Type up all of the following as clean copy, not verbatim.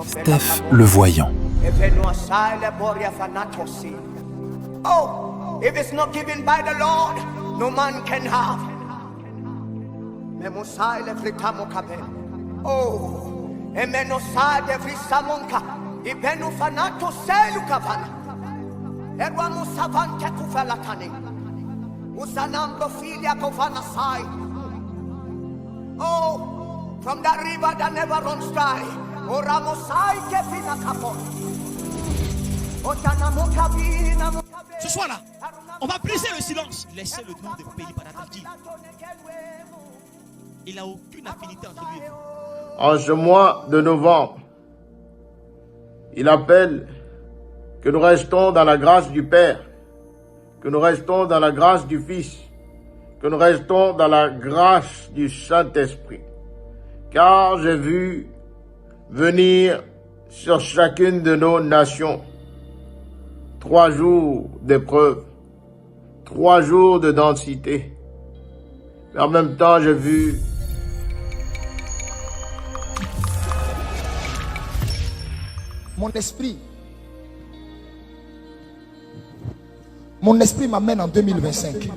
Steph le voyant. Oh, if it's not given by the Lord, no man can have. Oh, emenosade frisamonka, ibenu fanato selu kavana. Erwamu savante kufelatani. Usanambo filia kovana sai. Oh, from that river that never runs dry. Oramosai kefina kapon. Ce soir-là, on va briser le silence. Laissez le nom de Pelipada tranquille. Il n'a aucune affinité entre lui et vous. En ce mois de novembre, il appelle que nous restons dans la grâce du Père, que nous restons dans la grâce du Fils, que nous restons dans la grâce du Saint-Esprit. Car j'ai vu venir sur chacune de nos nations 3 jours d'épreuve, 3 jours de densité. Mais en même temps, j'ai vu mon esprit m'amène en 2025.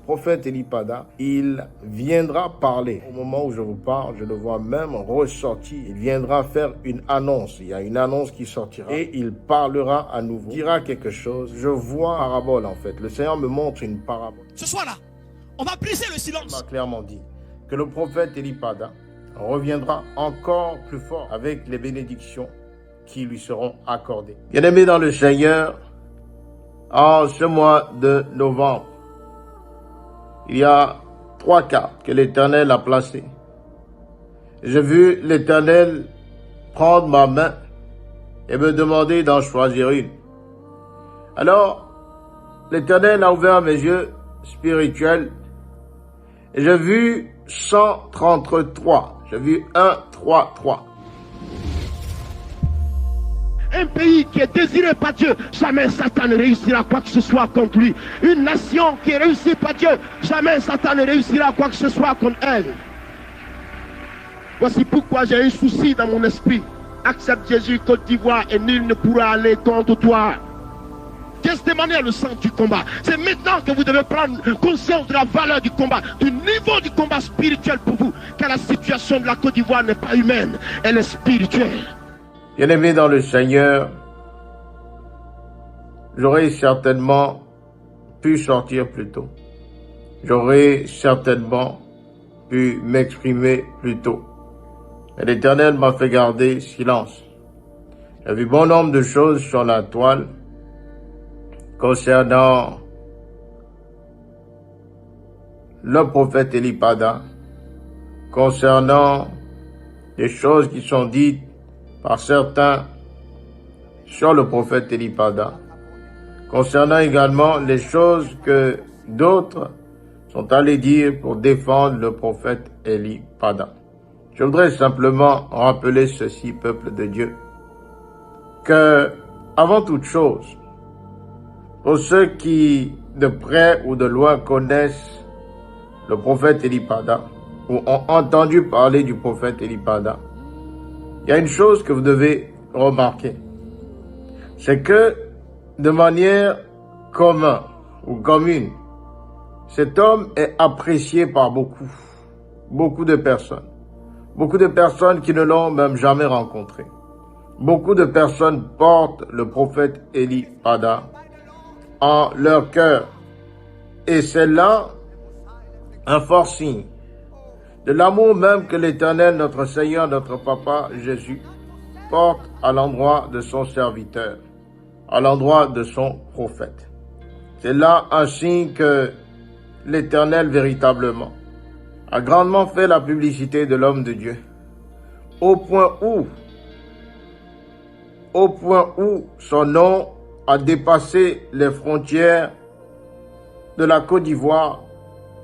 le prophète Elipada, il viendra parler. Au moment où je vous parle, je le vois même ressortir. Il viendra faire une annonce. Il y a une annonce qui sortira. Et il parlera à nouveau. Il dira quelque chose. Je vois une parabole en fait. Le Seigneur me montre une parabole. Ce soir-là, on va briser le silence. Il m'a clairement dit que le prophète Elipada reviendra encore plus fort avec les bénédictions qui lui seront accordées. Bien-aimés dans le Seigneur, en ce mois de novembre, il y a 3 cartes que l'Éternel a placées. J'ai vu l'Éternel prendre ma main et me demander d'en choisir une. Alors, l'Éternel a ouvert mes yeux spirituels et j'ai vu 133. J'ai vu 1, 3, 3. Un pays qui est désiré par Dieu, jamais Satan ne réussira quoi que ce soit contre lui. Une nation qui est réussie par Dieu, jamais Satan ne réussira quoi que ce soit contre elle. Voici pourquoi j'ai un souci dans mon esprit. Accepte Jésus Côte d'Ivoire et nul ne pourra aller contre toi. Gethsémani est le centre du combat. C'est maintenant que vous devez prendre conscience de la valeur du combat, du niveau du combat spirituel pour vous. Car la situation de la Côte d'Ivoire n'est pas humaine, elle est spirituelle. Bien-aimé dans le Seigneur, j'aurais certainement pu sortir plus tôt. J'aurais certainement pu m'exprimer plus tôt. Mais l'Éternel m'a fait garder silence. J'ai vu bon nombre de choses sur la toile concernant le prophète Elipada, concernant des choses qui sont dites par certains sur le prophète Elipada, concernant également les choses que d'autres sont allés dire pour défendre le prophète Elipada. Je voudrais simplement rappeler ceci, peuple de Dieu, que, avant toute chose, pour ceux qui, de près ou de loin, connaissent le prophète Elipada, ou ont entendu parler du prophète Elipada, il y a une chose que vous devez remarquer, c'est que de manière commune ou commune, cet homme est apprécié par beaucoup de personnes qui ne l'ont même jamais rencontré. Beaucoup de personnes portent le prophète Elipada en leur cœur, et c'est là un fort signe de l'amour même que l'Éternel, notre Seigneur, notre Papa Jésus, porte à l'endroit de son serviteur, à l'endroit de son prophète. C'est là un signe que l'Éternel véritablement a grandement fait la publicité de l'homme de Dieu, au point où son nom a dépassé les frontières de la Côte d'Ivoire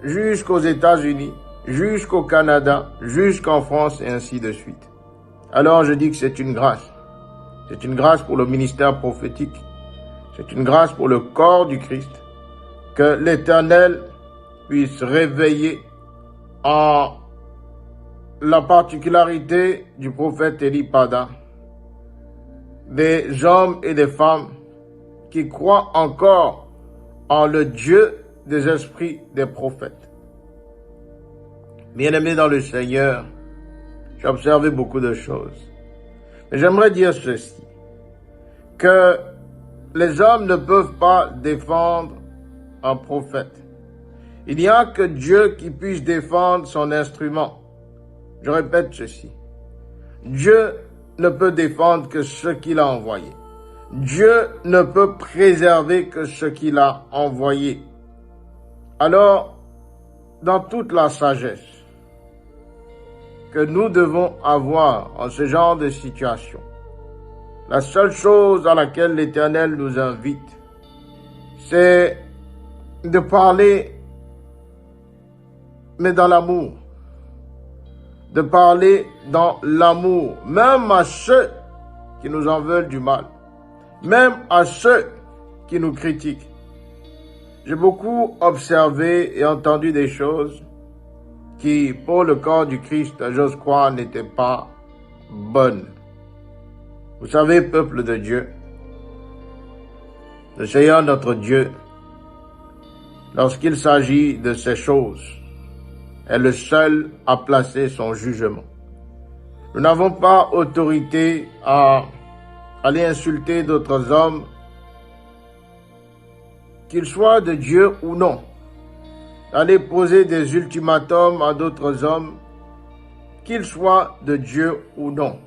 jusqu'aux États-Unis, jusqu'au Canada, jusqu'en France et ainsi de suite. Alors je dis que c'est une grâce. C'est une grâce pour le ministère prophétique. C'est une grâce pour le corps du Christ. Que l'Éternel puisse réveiller en la particularité du prophète Élie Pada, des hommes et des femmes qui croient encore en le Dieu des esprits des prophètes. Bien-aimés dans le Seigneur, j'ai observé beaucoup de choses. Mais j'aimerais dire ceci, que les hommes ne peuvent pas défendre un prophète. Il n'y a que Dieu qui puisse défendre son instrument. Je répète ceci. Dieu ne peut défendre que ce qu'il a envoyé. Dieu ne peut préserver que ce qu'il a envoyé. Alors, dans toute la sagesse que nous devons avoir en ce genre de situation, la seule chose à laquelle l'Éternel nous invite, c'est de parler, mais dans l'amour. De parler dans l'amour, même à ceux qui nous en veulent du mal, même à ceux qui nous critiquent. J'ai beaucoup observé et entendu des choses qui, pour le corps du Christ, j'ose croire, n'étaient pas bonnes. Vous savez, peuple de Dieu, le Seigneur notre Dieu, lorsqu'il s'agit de ces choses, est le seul à placer son jugement. Nous n'avons pas autorité à aller insulter d'autres hommes, qu'ils soient de Dieu ou non, d'aller poser des ultimatums à d'autres hommes, qu'ils soient de Dieu ou non.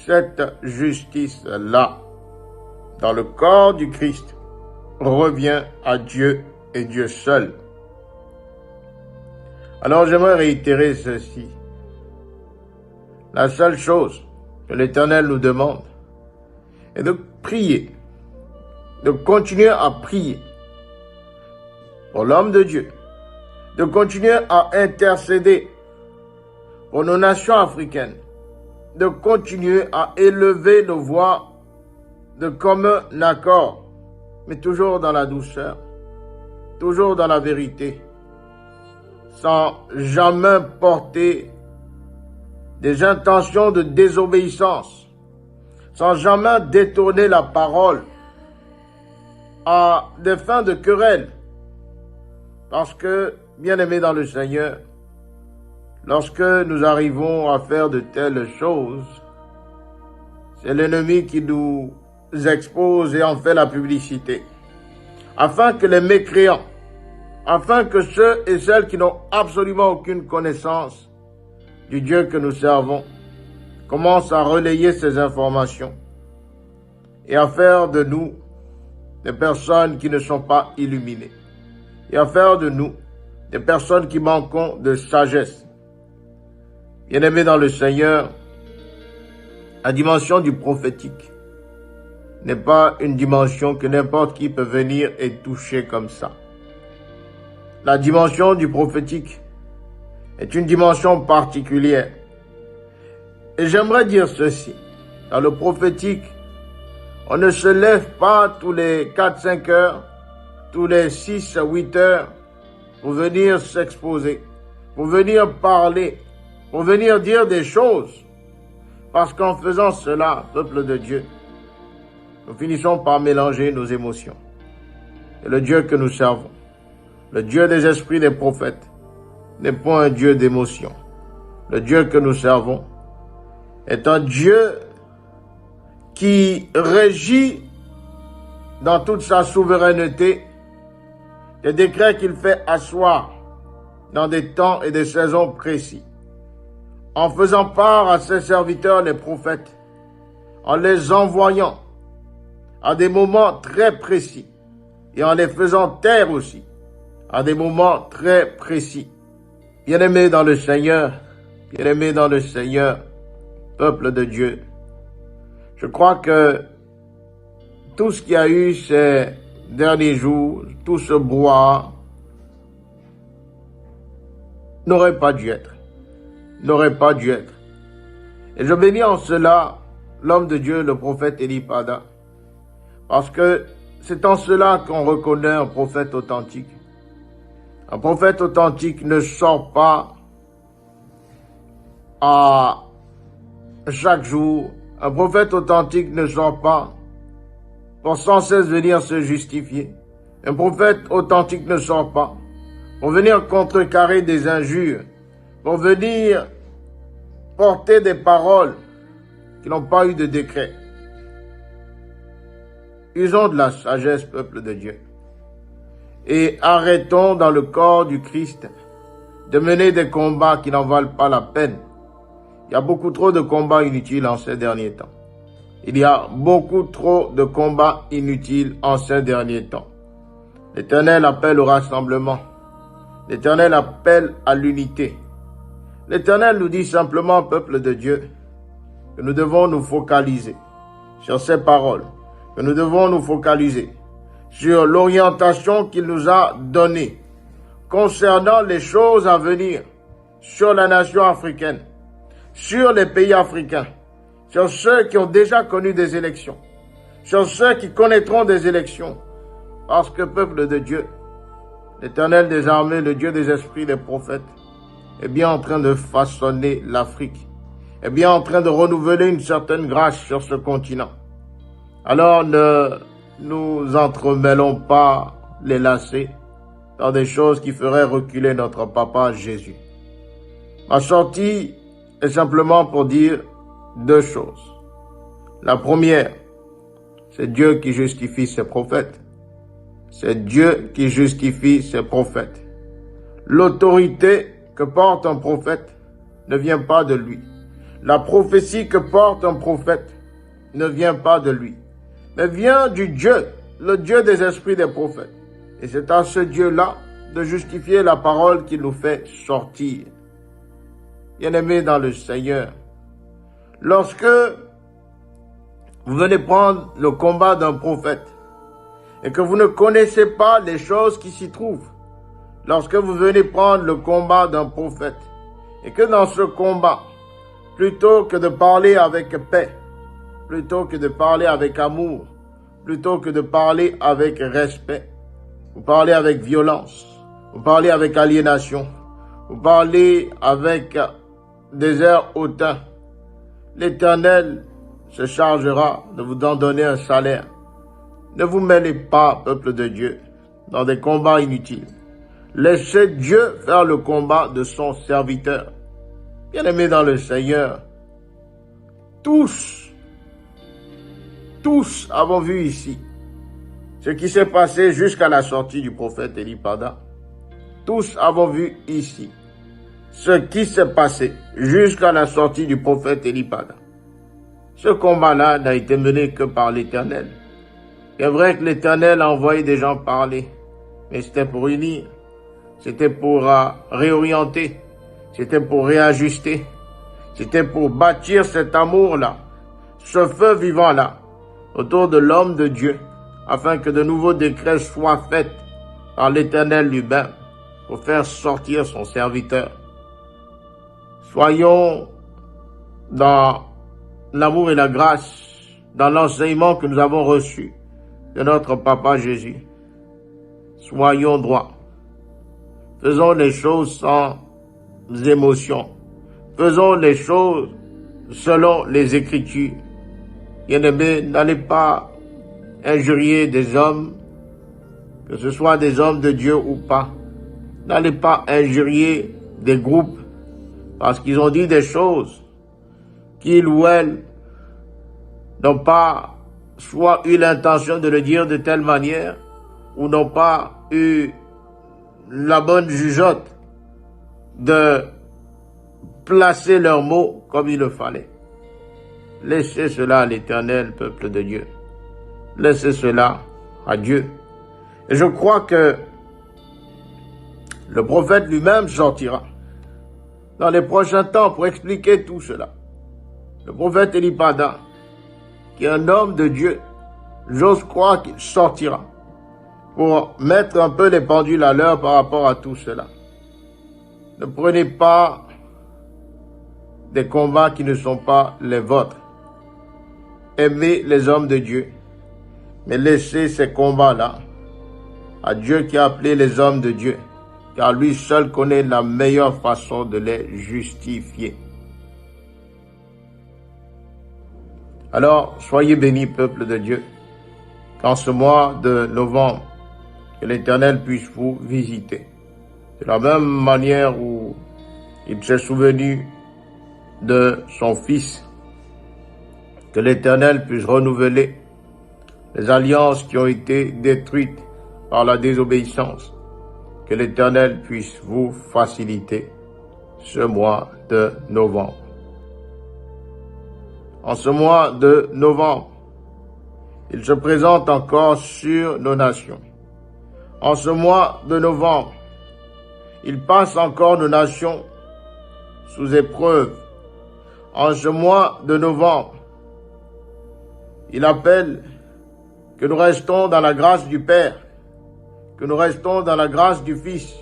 Cette justice-là, dans le corps du Christ, revient à Dieu et Dieu seul. Alors j'aimerais réitérer ceci. La seule chose que l'Éternel nous demande est de prier, de continuer à prier pour l'homme de Dieu, de continuer à intercéder pour nos nations africaines, de continuer à élever nos voix de commun accord, mais toujours dans la douceur, toujours dans la vérité, sans jamais porter des intentions de désobéissance, sans jamais détourner la parole à des fins de querelle. Parce que, bien-aimés dans le Seigneur, lorsque nous arrivons à faire de telles choses, c'est l'ennemi qui nous expose et en fait la publicité, afin que les mécréants, afin que ceux et celles qui n'ont absolument aucune connaissance du Dieu que nous servons commencent à relayer ces informations et à faire de nous des personnes qui ne sont pas illuminées et à faire de nous des personnes qui manquons de sagesse. Bien-aimés dans le Seigneur, la dimension du prophétique n'est pas une dimension que n'importe qui peut venir et toucher comme ça. La dimension du prophétique est une dimension particulière. Et j'aimerais dire ceci. Dans le prophétique, on ne se lève pas tous les 4-5 heures, tous les 6-8 heures pour venir s'exposer, pour venir parler, pour venir dire des choses. Parce qu'en faisant cela, peuple de Dieu, nous finissons par mélanger nos émotions. Et le Dieu que nous servons, le Dieu des esprits des prophètes, n'est pas un Dieu d'émotion. Le Dieu que nous servons est un Dieu qui régit dans toute sa souveraineté des décrets qu'il fait asseoir dans des temps et des saisons précis, en faisant part à ses serviteurs les prophètes, en les envoyant à des moments très précis et en les faisant taire aussi à des moments très précis. Bien-aimés dans le Seigneur, bien-aimés dans le Seigneur, peuple de Dieu, je crois que tout ce qu'il y a eu ces derniers jours, tout ce brouhaha, n'aurait pas dû être. N'aurait pas dû être. Et je bénis en cela l'homme de Dieu, le prophète Élie Pada, parce que c'est en cela qu'on reconnaît un prophète authentique. Un prophète authentique ne sort pas à chaque jour. Un prophète authentique ne sort pas pour sans cesse venir se justifier. Un prophète authentique ne sort pas pour venir contrecarrer des injures, pour venir porter des paroles qui n'ont pas eu de décret. Usons de la sagesse, peuple de Dieu, et arrêtons dans le corps du Christ de mener des combats qui n'en valent pas la peine. Il y a beaucoup trop de combats inutiles en ces derniers temps. Il y a beaucoup trop de combats inutiles en ces derniers temps. L'Éternel appelle au rassemblement. L'Éternel appelle à l'unité. L'Éternel nous dit simplement, peuple de Dieu, que nous devons nous focaliser sur ces paroles, que nous devons nous focaliser sur l'orientation qu'il nous a donnée concernant les choses à venir sur la nation africaine, sur les pays africains, sur ceux qui ont déjà connu des élections, sur ceux qui connaîtront des élections, parce que peuple de Dieu, l'Éternel des armées, le Dieu des esprits, des prophètes, est bien en train de façonner l'Afrique, est bien en train de renouveler une certaine grâce sur ce continent. Alors ne nous entremêlons pas les lacets dans des choses qui feraient reculer notre papa Jésus. Ma sortie est simplement pour dire deux choses. La première, c'est Dieu qui justifie ses prophètes. C'est Dieu qui justifie ses prophètes. L'autorité que porte un prophète ne vient pas de lui. La prophétie que porte un prophète ne vient pas de lui, mais vient du Dieu, le Dieu des esprits des prophètes. Et c'est à ce Dieu-là de justifier la parole qui nous fait sortir. Bien-aimés dans le Seigneur, lorsque vous venez prendre le combat d'un prophète et que vous ne connaissez pas les choses qui s'y trouvent, lorsque vous venez prendre le combat d'un prophète et que dans ce combat, plutôt que de parler avec paix, plutôt que de parler avec amour, plutôt que de parler avec respect, vous parlez avec violence, vous parlez avec aliénation, vous parlez avec des airs hautains, l'Éternel se chargera de vous en donner un salaire. Ne vous mêlez pas, peuple de Dieu, dans des combats inutiles. Laissez Dieu faire le combat de son serviteur. Bien-aimés dans le Seigneur, tous avons vu ici ce qui s'est passé jusqu'à la sortie du prophète Elipada. Tous avons vu ici ce qui s'est passé jusqu'à la sortie du prophète Elipada. Ce combat-là n'a été mené que par l'Éternel. C'est vrai que l'Éternel a envoyé des gens parler, mais c'était pour unir, c'était pour réorienter, c'était pour réajuster, c'était pour bâtir cet amour-là, ce feu vivant-là, autour de l'homme de Dieu, afin que de nouveaux décrets soient faits par l'Éternel lui-même pour faire sortir son serviteur. Soyons dans l'amour et la grâce, dans l'enseignement que nous avons reçu de notre Papa Jésus. Soyons droits. Faisons les choses sans émotion. Faisons les choses selon les Écritures. Bien-aimés, n'allez pas injurier des hommes, que ce soit des hommes de Dieu ou pas. N'allez pas injurier des groupes parce qu'ils ont dit des choses qu'ils ou elles n'ont pas soit eu l'intention de le dire de telle manière ou n'ont pas eu la bonne jugeote de placer leurs mots comme il le fallait. Laissez cela à l'Éternel, peuple de Dieu. Laissez cela à Dieu. Et je crois que le prophète lui-même sortira dans les prochains temps pour expliquer tout cela. Le prophète Elipada, qui est un homme de Dieu, j'ose croire qu'il sortira pour mettre un peu les pendules à l'heure par rapport à tout cela. Ne prenez pas des combats qui ne sont pas les vôtres. Aimez les hommes de Dieu, mais laissez ces combats-là à Dieu qui a appelé les hommes de Dieu, car lui seul connaît la meilleure façon de les justifier. Alors, soyez bénis, peuple de Dieu, qu'en ce mois de novembre, que l'Éternel puisse vous visiter. De la même manière où il s'est souvenu de son Fils, que l'Éternel puisse renouveler les alliances qui ont été détruites par la désobéissance, que l'Éternel puisse vous faciliter ce mois de novembre. En ce mois de novembre, il se présente encore sur nos nations. En ce mois de novembre, il passe encore nos nations sous épreuve. En ce mois de novembre, il appelle que nous restons dans la grâce du Père, que nous restons dans la grâce du Fils,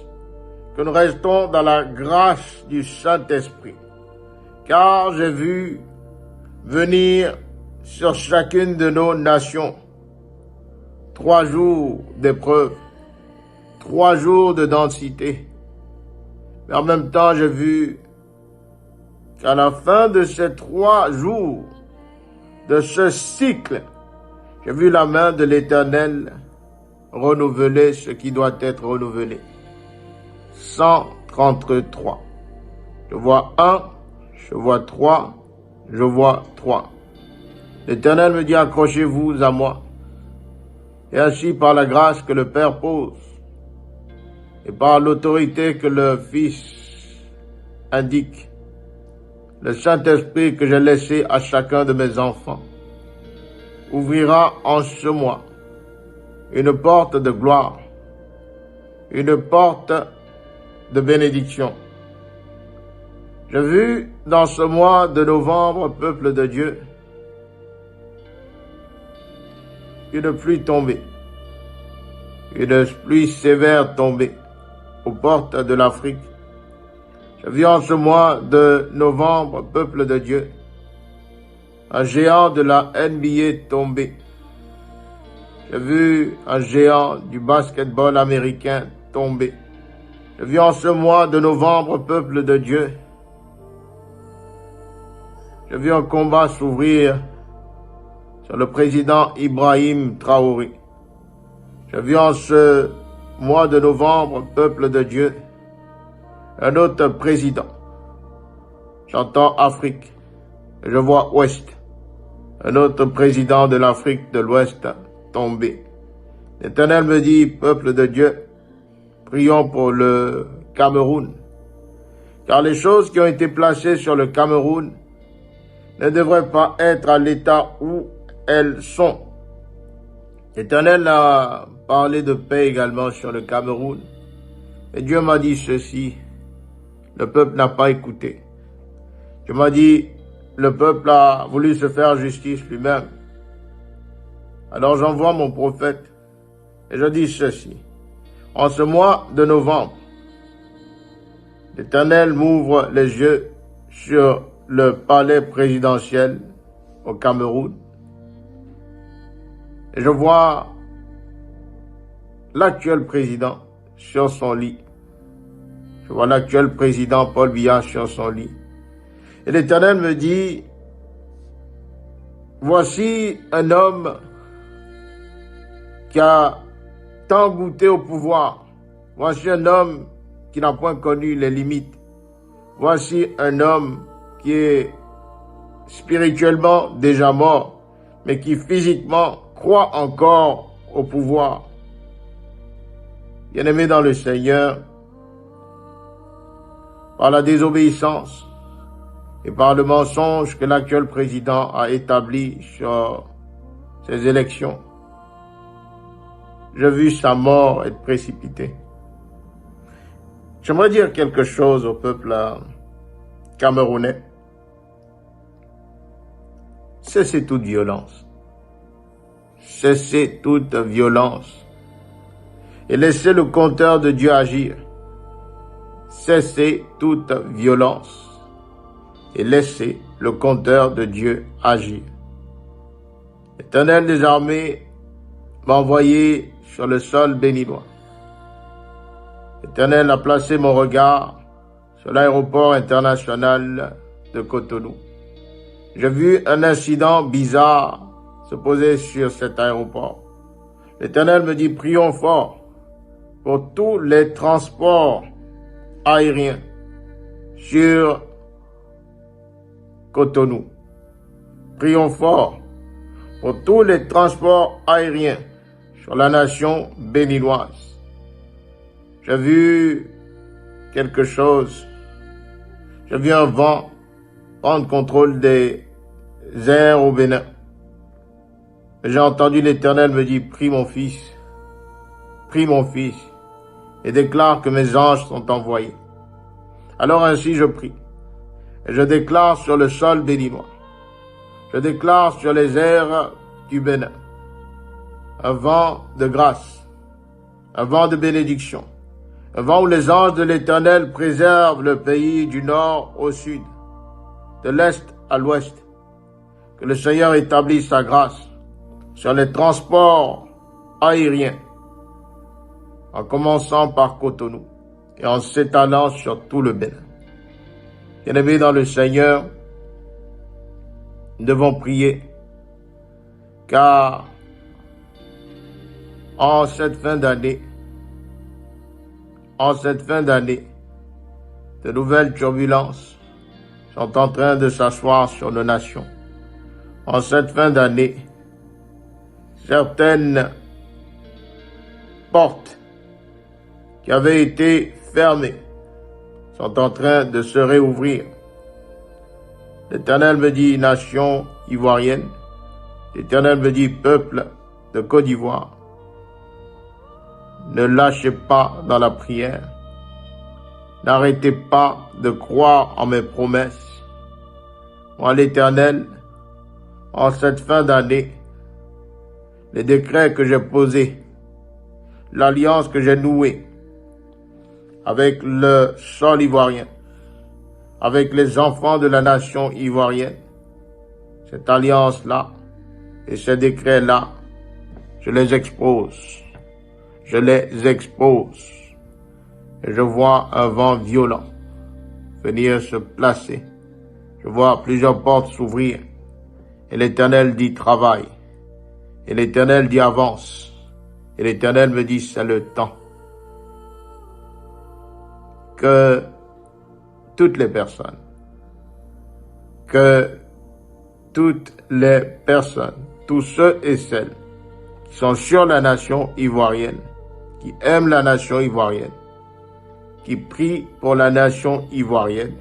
que nous restons dans la grâce du Saint-Esprit. Car j'ai vu venir sur chacune de nos nations 3 jours d'épreuve, 3 jours de densité. Mais en même temps, j'ai vu qu'à la fin de ces 3 jours, de ce cycle, j'ai vu la main de l'Éternel renouveler ce qui doit être renouvelé. 133. Je vois 1, je vois 3, je vois 3. L'Éternel me dit, accrochez-vous à moi. Et ainsi, par la grâce que le Père pose, et par l'autorité que le Fils indique, le Saint-Esprit que j'ai laissé à chacun de mes enfants, ouvrira en ce mois une porte de gloire, une porte de bénédiction. J'ai vu dans ce mois de novembre, peuple de Dieu, une pluie tomber, une pluie sévère tomber aux portes de l'Afrique. J'ai vu en ce mois de novembre, peuple de Dieu, un géant de la NBA tomber. J'ai vu un géant du basketball américain tomber. J'ai vu en ce mois de novembre, peuple de Dieu, j'ai vu un combat s'ouvrir sur le président Ibrahim Traoré. J'ai vu en ce mois de novembre, peuple de Dieu, un autre président. J'entends Afrique, et je vois Ouest. Un autre président de l'Afrique de l'Ouest tomber. L'Éternel me dit, peuple de Dieu, prions pour le Cameroun. Car les choses qui ont été placées sur le Cameroun ne devraient pas être à l'état où elles sont. L'Éternel a parlé de paix également sur le Cameroun. Et Dieu m'a dit ceci, le peuple n'a pas écouté. Dieu m'a dit, le peuple a voulu se faire justice lui-même. Alors j'envoie mon prophète et je dis ceci. En ce mois de novembre, l'Éternel m'ouvre les yeux sur le palais présidentiel au Cameroun. Et je vois l'actuel président sur son lit. Je vois l'actuel président Paul Biya sur son lit. Et l'Éternel me dit, voici un homme qui a tant goûté au pouvoir. Voici un homme qui n'a point connu les limites. Voici un homme qui est spirituellement déjà mort, mais qui physiquement croit encore au pouvoir. Bien-aimé dans le Seigneur, par la désobéissance et par le mensonge que l'actuel président a établi sur ces élections, j'ai vu sa mort être précipitée. J'aimerais dire quelque chose au peuple camerounais. Cessez toute violence. Cessez toute violence. Et laissez le compteur de Dieu agir. Cessez toute violence. Et laissez le compteur de Dieu agir. L'Éternel des armées m'a envoyé sur le sol béninois. L'Éternel a placé mon regard sur l'aéroport international de Cotonou. j'ai vu un incident bizarre se poser sur cet aéroport. L'Éternel me dit, prions fort pour tous les transports aériens sur Cotonou. Prions fort pour tous les transports aériens sur la nation béninoise. J'ai vu quelque chose. J'ai vu un vent prendre contrôle des airs au Bénin. J'ai entendu l'Éternel me dire, prie mon fils, et déclare que mes anges sont envoyés. Alors ainsi je prie, et je déclare sur le sol béninois, je déclare sur les airs du Bénin, un vent de grâce, un vent de bénédiction, un vent où les anges de l'Éternel préservent le pays du nord au sud, de l'est à l'ouest, que le Seigneur établisse sa grâce sur les transports aériens, en commençant par Cotonou et en s'étalant sur tout le Bénin. Bien-aimés dans le Seigneur, nous devons prier, car en cette fin d'année, de nouvelles turbulences sont en train de s'asseoir sur nos nations. En cette fin d'année, certaines portes qui avaient été fermées sont en train de se réouvrir. L'Éternel me dit, nation ivoirienne, l'Éternel me dit, peuple de Côte d'Ivoire, ne lâchez pas dans la prière, n'arrêtez pas de croire en mes promesses. Moi, l'Éternel, en cette fin d'année, les décrets que j'ai posés, l'alliance que j'ai nouée avec le sol ivoirien, avec les enfants de la nation ivoirienne, cette alliance-là et ces décrets-là, je les expose. Je les expose. Et je vois un vent violent venir se placer. Je vois plusieurs portes s'ouvrir. Et l'Éternel dit travaille. Et l'Éternel dit avance. Et l'Éternel me dit c'est le temps. Que toutes les personnes, tous ceux et celles qui sont sur la nation ivoirienne, qui aiment la nation ivoirienne, qui prient pour la nation ivoirienne,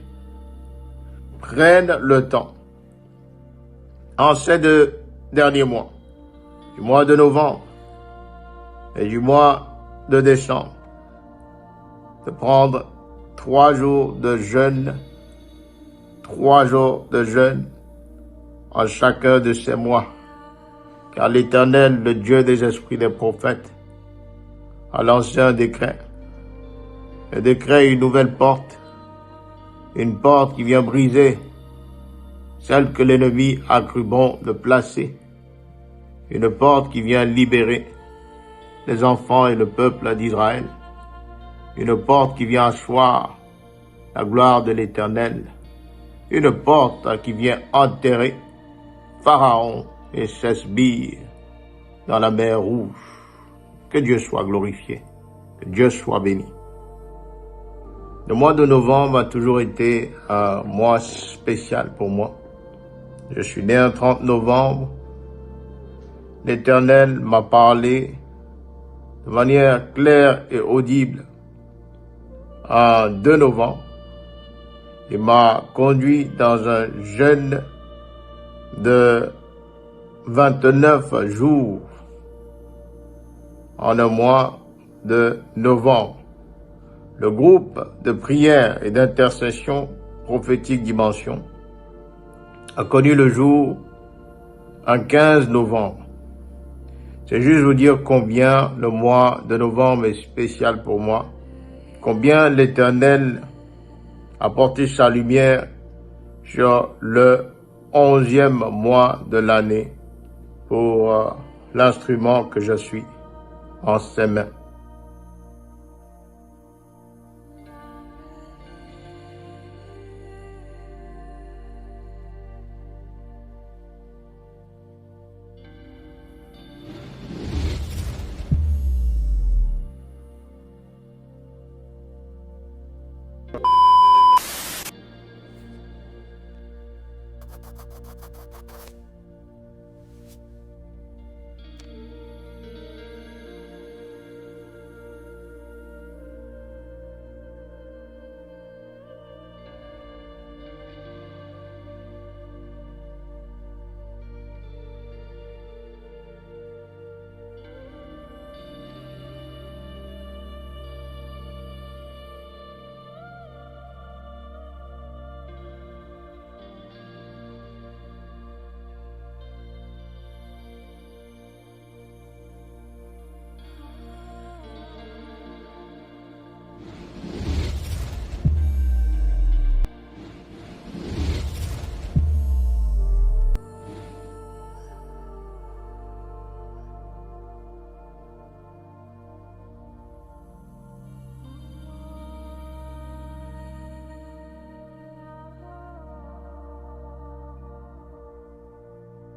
prennent le temps, en ces 2 derniers mois, du mois de novembre et du mois de décembre, de prendre 3 jours de jeûne, 3 jours de jeûne en chacun de ces mois, car l'Éternel, le Dieu des esprits des prophètes, a lancé un décret. Le décret est une nouvelle porte, une porte qui vient briser celle que l'ennemi a cru bon de placer, une porte qui vient libérer les enfants et le peuple d'Israël, une porte qui vient asseoir la gloire de l'Éternel, une porte qui vient enterrer Pharaon et ses sbires dans la mer Rouge. Que Dieu soit glorifié, que Dieu soit béni. Le mois de novembre a toujours été un mois spécial pour moi. Je suis né un 30 novembre. L'Éternel m'a parlé de manière claire et audible en 2 novembre. Il m'a conduit dans un jeûne de 29 jours en un mois de novembre. Le groupe de prière et d'intercession prophétique Dimension a connu le jour un 15 novembre. C'est juste vous dire combien le mois de novembre est spécial pour moi, combien l'Éternel a porté sa lumière sur le 11e mois de l'année pour l'instrument que je suis en ses mains.